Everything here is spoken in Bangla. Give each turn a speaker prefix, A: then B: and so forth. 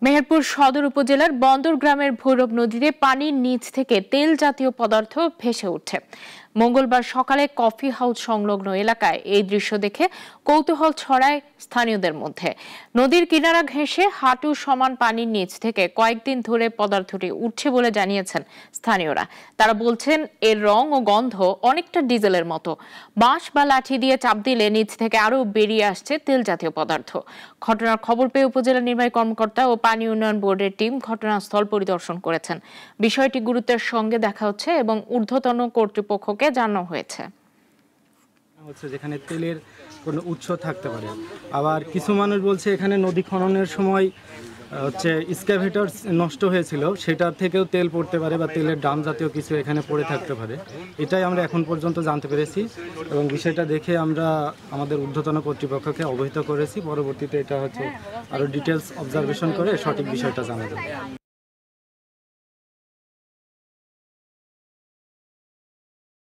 A: মেহেরপুর সদর উপজেলার বন্দর গ্রামের ভৈরব নদীতে পানির নিচ থেকে তেল জাতীয় পদার্থ ভেসে উঠছে। মঙ্গলবার সকালে কফি হাউস সংলগ্ন এলাকায় এই দৃশ্য দেখে কৌতূহল ছড়ায় স্থানীয়দের মধ্যে। নদীর কিনারা ঘেঁষে হাঁটু সমান পানির নিচ থেকে কয়েকদিন ধরে পদার্থটি উঠছে বলে জানিয়েছেন স্থানীয়রা। তারা বলছেন এর রং ও গন্ধ অনেকটা ডিজেলের মতো। বাঁশ বা লাঠি দিয়ে চাপ দিলে নিচ থেকে আরো বেরিয়ে আসছে তেল জাতীয় পদার্থ। ঘটনার খবর পেয়ে উপজেলা নির্বাহী কর্মকর্তা ও পানি উন্নয়ন বোর্ডের টিম ঘটনাস্থল পরিদর্শন করেছেন। বিষয়টি গুরুত্বের সঙ্গে দেখা হচ্ছে এবং ঊর্ধ্বতন কর্তৃপক্ষকে জানানো হয়েছে।
B: যেখানে তেলের কোনো উৎস থাকতে পারে। আবার কিছু মানুষ বলছে এখানে নদী খননের সময় এক্সকাভেটর নষ্ট হয়েছিল, সেটা থেকেও তেল পড়তে পারে বা তেলের ডাম জাতীয় কিছু এখানে পড়ে থাকতে পারে। এটাই আমরা এখন পর্যন্ত জানতে পেরেছি এবং বিষয়টা দেখে আমরা আমাদের ঊর্ধ্বতন কর্তৃপক্ষকে অবহিত করেছি। পরবর্তীতে এটা আরও ডিটেলস অবজারভেশন করে সঠিক বিষয়টা জানা যাবে।